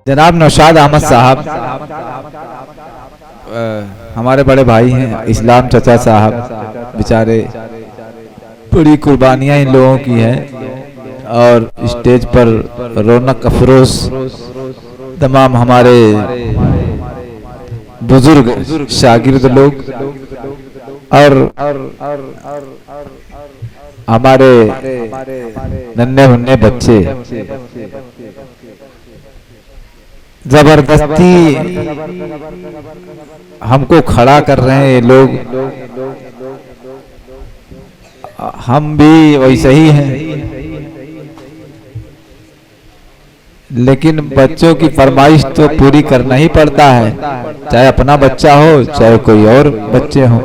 जनाब नौशाद अहमद साहब हमारे बड़े भाई हैं, इस्लाम चचा साहब बेचारे बड़ी कुर्बानियां इन लोगों की हैं और स्टेज पर रौनक अफरोज तमाम हमारे बुजुर्ग शागिर्द लोग और हमारे नन्हे मुन्ने बच्चे जबरदस्ती हमको खड़ा कर रहे हैं ये लोग। हम भी वैसे ही हैं, लेकिन बच्चों की फरमाइश तो पूरी करना ही पड़ता है, चाहे अपना बच्चा हो चाहे कोई और बच्चे हों।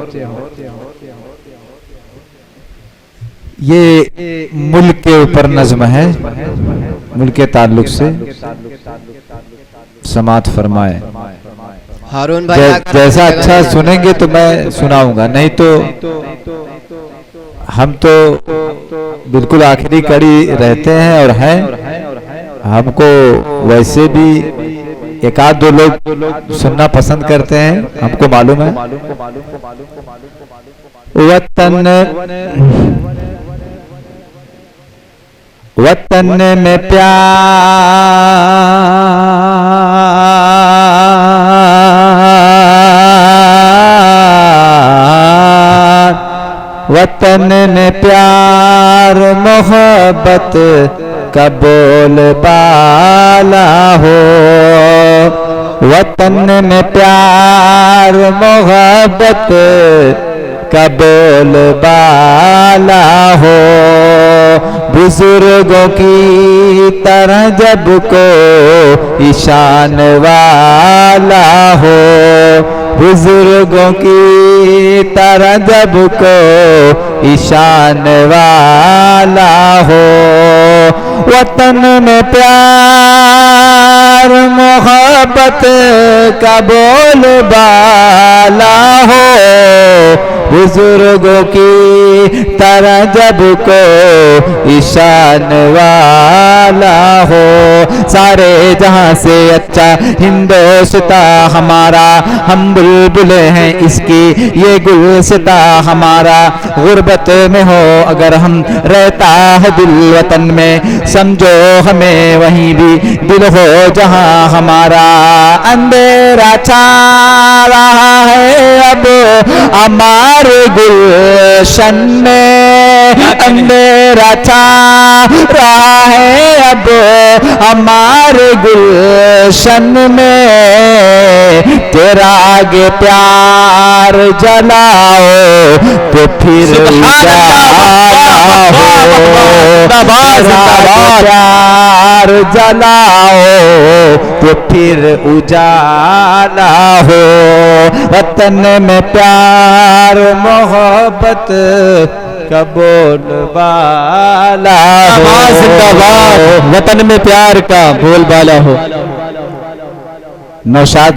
ये मुल्क के ऊपर नज़्म है, मुल्क के ताल्लुक से समात फरमाए। हारून भाई जैसा अच्छा सुनेंगे तो मैं सुनाऊंगा, नहीं तो हम तो बिल्कुल आखिरी कड़ी रहते हैं और हैं। हमको वैसे भी एक आध दो लोग सुनना पसंद करते हैं, हमको मालूम है। वतन में प्यार, वतन में प्यार मोहब्बत का बोलबाला हो। वतन में प्यार मोहब्बत का बोलबाला हो। बुजुर्गों की तरह जब को ईशान वाला हो। बुजुर्गों की तरह जब को ईशान वाला हो। वतन में प्यार मोहब्बत का बोलबाला हो। बुजुर्गों की तरह जब को ईशान वाला हो। सारे जहां से अच्छा हिंदोस्ता हमारा, हम बुलबुल हैं इसकी ये गुलसिता हमारा। गुर्बत में हो अगर हम रहता है दिल वतन में, समझो हमें वहीं भी दिल हो जहां हमारा। अंधेरा छा रहा है अब हमारे गुलशन में, अंधेरा छा रहा है अब हमारे गुलशन में। तेरा आगे प्यार जलाओ तो फिर उजाला हो। प्यार जलाओ तो फिर उजाला हो। वतन में प्यार मोहब्बत का बोलबाला हो। वतन में प्यार का बोलबाला हो। नौशाद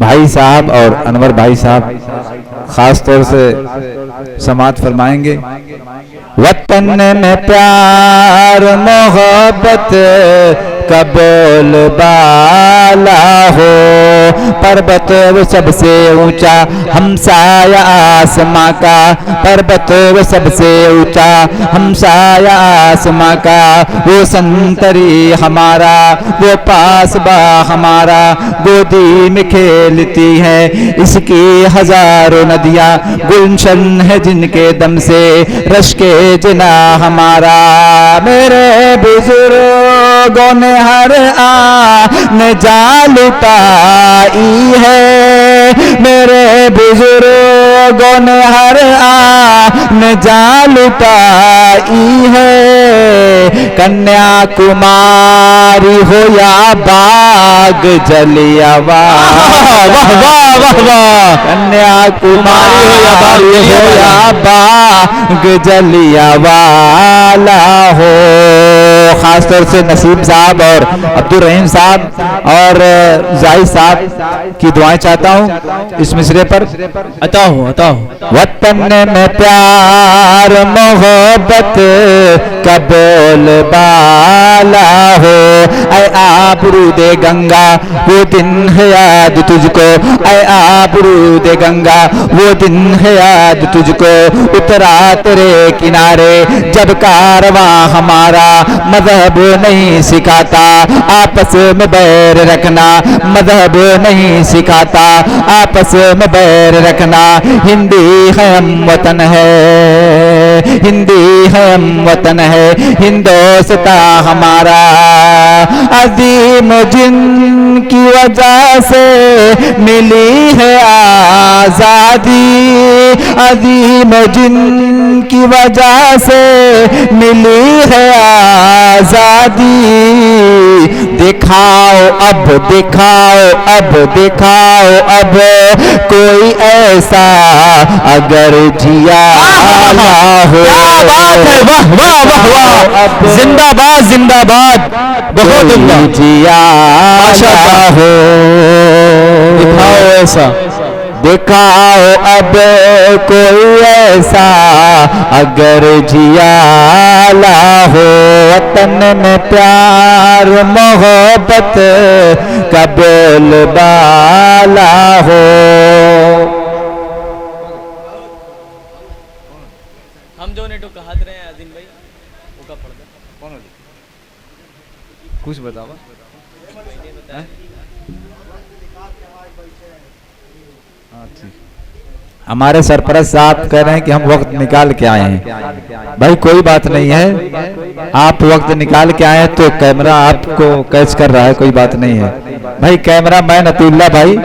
भाई साहब और अनवर भाई साहब खास तौर से समात फरमाएंगे। वतन में प्यार मोहब्बत का बोलबाला हो। पर्वत वो सबसे ऊंचा हमसाया आसमां का, पर्वत वो सबसे ऊंचा हमसाया आसमां का। वो संतरी हमारा, वो पासबा हमारा, गोदी में खेलती है इसकी हजारों नदियां। गुलशन है जिनके दम से रश के जना हमारा। मेरे बुजुर्गों ने हर आन जान लुटाई है। मेरे बुजुर्गों ने हर आन जान लुटाई है। कन्याकुमारी हो या बाग जलियांवाला, कन्याकुमारी हो या बाग जलियांवाला हो। खासतौर से नसीम साहब और अब्दुल रहीम साहब और जाहिद साहब की दुआएं चाहता हूँ इस मिसरे पर। अता हो। वतन में प्यार मोहब्बत का बोलबाला हो। ऐ आबरू दे गंगा वो दिन है याद तुझको, ऐ आबरू दे गंगा वो दिन है याद तुझको। उतरा तेरे किनारे जब कारवां हमारा, मजहब नहीं सिखाता आपस में बैर रखना, मजहब नहीं सिखाता आपस में बैर रखना। हिंदी है हम वतन है, हिंदी है हम वतन है, हिंदोस्तां हमारा। अजीम जिनकी वजह से मिली है आजादी, अजीम जिनकी वजह से मिली है आजादी। दिखाओ अब, दिखाओ अब, दिखाओ अब कोई ऐसा अगर जिया हो। क्या बात है, वाह वाह वाह वाह, जिंदाबाद जिंदाबाद, बहुत उम्दा। जिया हो, दिखाओ ऐसा, दिखाओ अब कोई ऐसा अगर जियाला हो। वतन में प्यार मोहब्बत का बोलबाला हो। हम जो नेटो कहत रहे हैं अजीम भाई वो का पढ़ कौन कुछ बताओ। हमारे सरपरस्त साहब कह रहे हैं कि हम वक्त निकाल के आए हैं। भाई कोई बात नहीं है, आप वक्त निकाल के आए हैं तो कैमरा आपको कैच कर रहा है, कोई बात नहीं है। भाई कैमरा मैन अतीउल्लाह भाई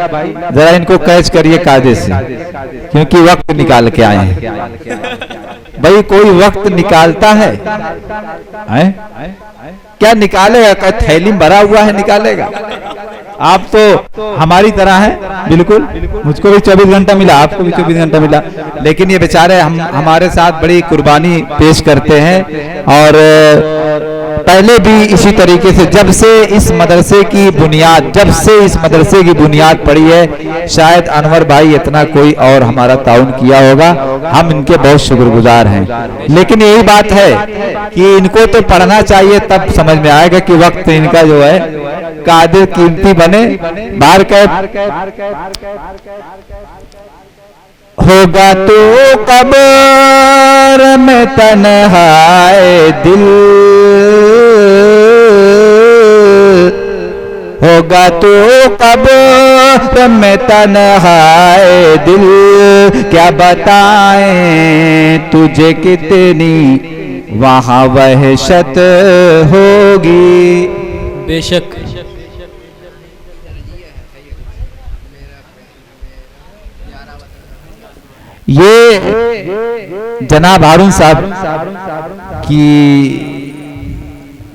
जरा इनको कैच करिए कायदे से, क्योंकि वक्त निकाल के आए हैं। भाई कोई वक्त निकालता है, क्या निकालेगा? क्या थैली में भरा हुआ है निकालेगा? आप तो हमारी तरह हैं बिल्कुल, मुझको भी 24 घंटा मिला, आपको भी 24 घंटा मिला, लेकिन ये बेचारे हमारे साथ बड़ी कुर्बानी पेश करते हैं। और पहले भी इसी तरीके से जब से इस मदरसे की बुनियाद पड़ी है, शायद अनवर भाई इतना कोई और हमारा ताउन किया होगा, हम इनके बहुत शुक्रगुजार हैं। लेकिन यही बात है कि इनको तो पढ़ना चाहिए, तब समझ में आएगा कि वक्त इनका जो है कादिर कीमती बने। बाहर होगा तो कब्र में तन्हाए दिल, होगा तो कब्र में तन्हाए दिल। क्या बताएं तुझे कितनी वहाँ वहशत होगी। बेशक ये जनाब हारून साहब की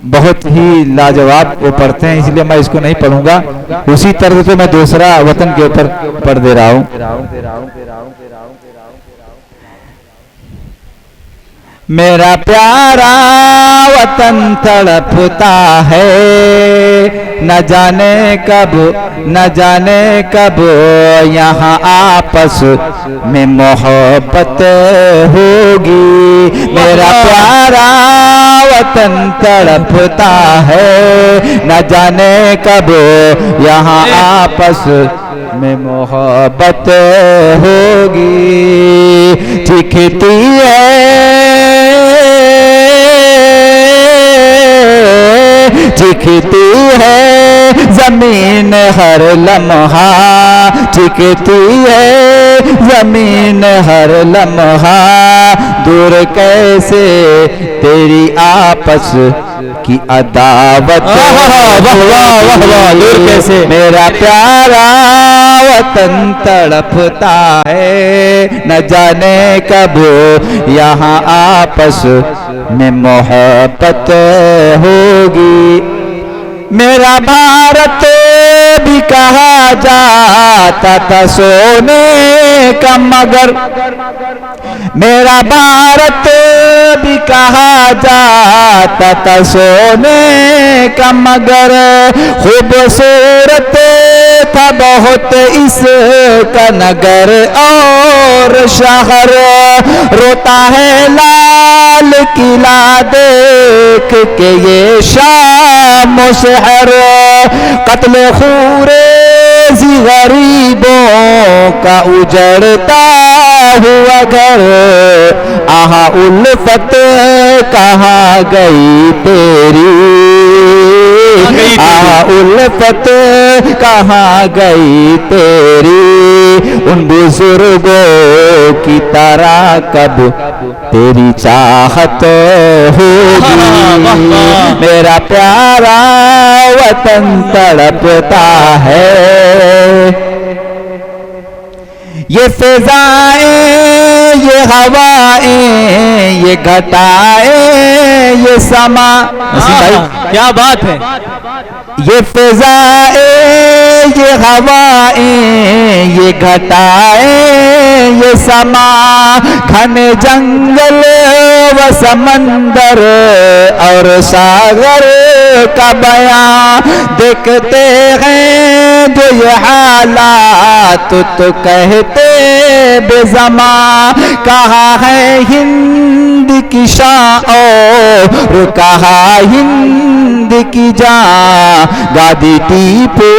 बहुत ही लाजवाब वो पढ़ते हैं, इसलिए मैं इसको नहीं पढ़ूंगा। उसी तरह से मैं दूसरा वतन के ऊपर पढ़ दे रहा हूँ। मेरा प्यारा वतन तड़पता है, न जाने कब यहाँ आपस में मोहब्बत होगी। मेरा प्यारा वतन तड़पता है, न जाने कब यहाँ आपस में मोहब्बत होगी। चिखती है जमीन हर लम्हा, चिखती है जमीन हर लम्हा। दूर कैसे तेरी आपस की अदावत, दूर कैसे मेरा प्यारा वतन तड़पता है, न जाने कब यहाँ आपस में मोहब्बत होगी। मेरा भारत भी कहा जाता था सोने का, मगर मेरा भारत भी कहा जाता था सोने का मगर खूबसूरत था बहुत इसका नगर और शहर। रोता है लाल किला देख के ये शाम शहर, कत्ल खूरेज़ी गरीबों का उजड़ता हुआ घर। आहा उल्फत कहाँ गई तेरी, आहा उल्फत कहाँ गई तेरी, उन बुजुर्गों की तरह कब तेरी चाहत होगी। मेरा प्यारा वतन तड़पता है, ये फिजाएं ये हवाएं ये घटाएं ये समा। भाई क्या बात है। ये फिजाएं ये हवाएं ये घटाएं ये समा, घने जंगल व समंदर और सागर का बयां देखते हैं जो ये हालात तो कहते बेज़मा। कहाँ है हिंद की शान और कहाँ हिंद की जान, गादी टीपू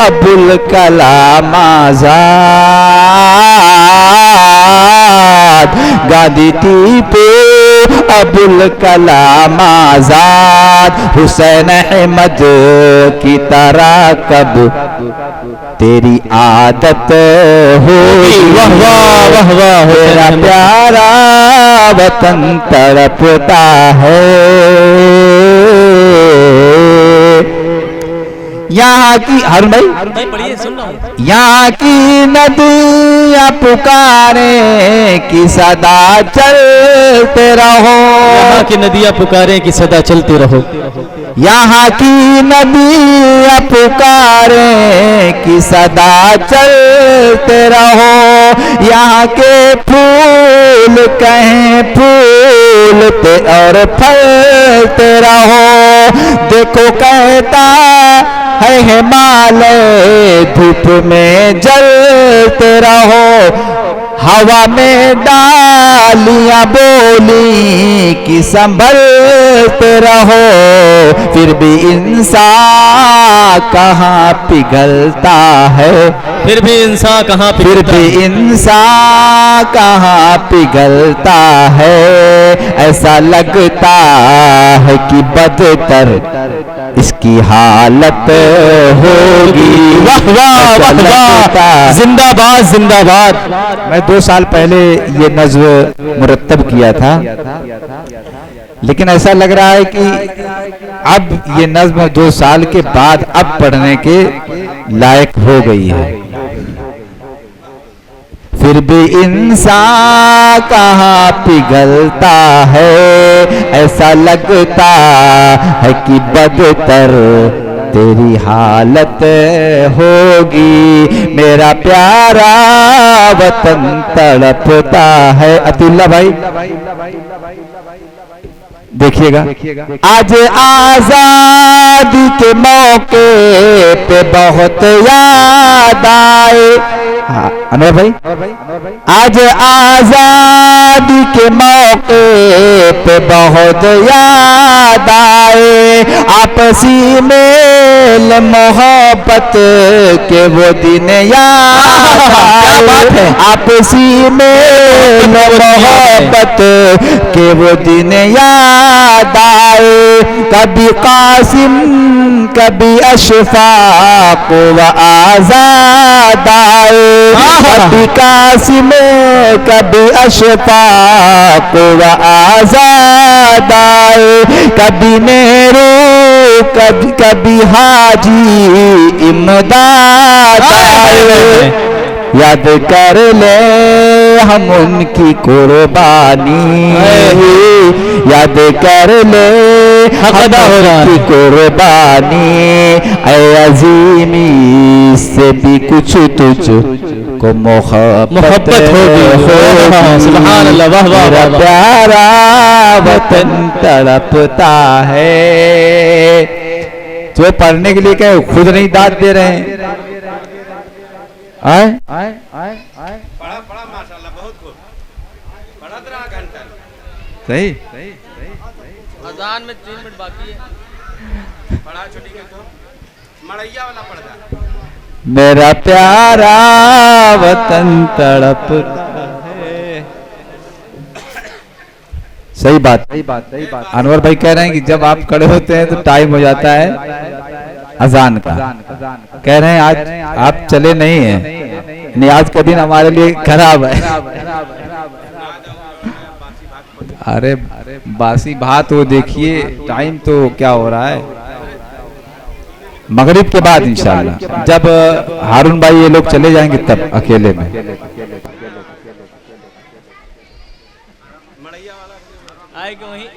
अब्दुल कलाम आजाद, गादी टीपू अब्दुल कलाम आजाद। हुसैन अहमद की तरह कब तेरी आदत होगी। वाह वाह वाह वाह। मेरा प्यारा वतन तड़पता है, यहाँ की हर भाई पढ़िए सुन रहा हूँ। यहाँ की नदियाँ पुकारे की सदा चलते रहो, यहाँ की नदियाँ पुकारे की सदा चलते रहो। यहाँ की नदियाँ पुकारे की सदा चलते रहो, यहाँ के फूल कहें फूलते और फलते रहो। देखो कहता है हिमालय धूप में जलते रहो, हवा में डालियां बोली कि संभलते रहो। फिर भी इंसान कहाँ पिघलता है, फिर भी इंसान कहाँ फिर भी इंसान कहाँ पिघलता है। ऐसा लगता है कि बदतर इसकी हालत होगी। वाह वाह वाह वाह। जिंदाबाद जिंदाबाद। मैं 2 साल पहले ये नज़्म मुरत्तब किया था, लेकिन ऐसा लग रहा है कि अब ये नज़्म 2 साल के बाद अब पढ़ने के लायक हो गई है। फिर भी इंसान कहाँ पिघलता है, ऐसा लगता है कि बदतर तेरी हालत होगी। मेरा प्यारा वतन तड़पता है। अब्दुल्ला भाई देखिएगा, आज आजादी के मौके पे बहुत याद आए। हाँ अनवर भाई, आज आजादी के मौके पे बहुत याद आए। आपसी मेल मोहब्बत के वो दिन याद आए। आपसी मेल मोहब्बत के वो दिन याद आए। कभी कासिम कभी अशफाक व आजाद आए। कभी कासिम कभी अशफाक व आजाद आए। कभी नेहरू कभी कभी हाजी इमदाद आए। याद कर ले हम उनकी कुर्बानी, याद कर ले हम उनकी कुर्बानी। ऐ अज़ीमी से भी कुछ तुझ को मोहब्बत होगी। सुभान अल्लाह, वाह वाह मेरा वाह। प्यारा वतन तड़पता है। जो पढ़ने के लिए क्या खुद नहीं दाद दे रहे हैं? आए पढ़ा पढ़ा माशाल्लाह, बहुत खूब पढ़ा रहा घंटा। सही। अजान में 3 मिनट बाकी है। पढ़ा छुट्टी के तो मड़ैया वाला पढ़ा। मेरा प्यारा वतन तड़पता है। सही बात। अनवर भाई कह रहे हैं कि जब आप खड़े होते हैं तो टाइम हो जाता है अजान का। कह रहे हैं आज आप चले नहीं हैं, नहीं आज का दिन हमारे लिए खराब है। अरे बासी भात वो देखिए, टाइम तो क्या हो रहा है, मगरिब के बाद इंशाल्लाह जब हारून भाई ये लोग चले जाएंगे तब अकेले में। आए क्यों वहीं?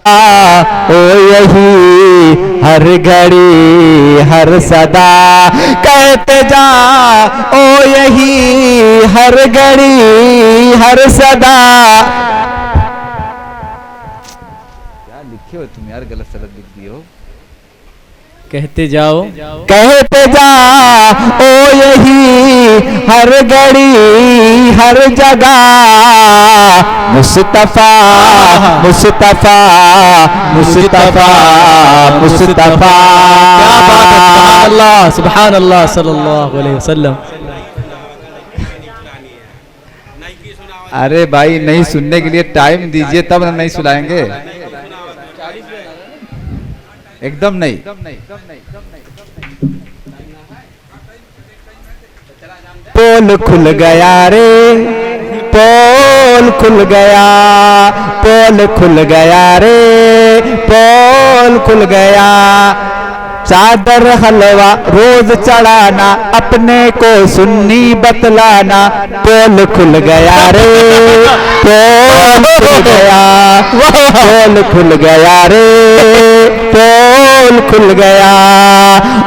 ओ यही हर घड़ी हर सदा कहते जा, ओ यही हर घड़ी हर सदा। क्या लिखे हो तुम यार, गलत सलत लिख दिए हो। कहते जाओ, कहते जा, ओ यही हर घड़ी हर जगह मुस्तफा मुस्तफा मुस्तफा मुस्तफा। क्या बात है, सुभान अल्लाह सुभान अल्लाह सल्लल्लाहु अलैहि वसल्लम। अरे भाई नहीं सुनने के लिए टाइम दीजिए तब नहीं सुनाएंगे, एकदम नहीं। पोल खुल गया रे, पोल खुल गया, पोल खुल गया रे, पोल खुल गया। चादर हलवा रोज चढ़ाना, अपने को सुन्नी बतलाना। पोल खुल गया रे, पोल खुल गया, पोल खुल गया रे, पोल खुल गया।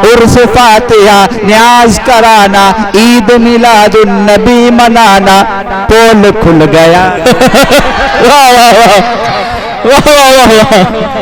उर्स फातिहा न्याज कराना, ईद मिलादुन नबी मनाना। पोल खुल गया। वाह वाह वाह वाह वाह वाह।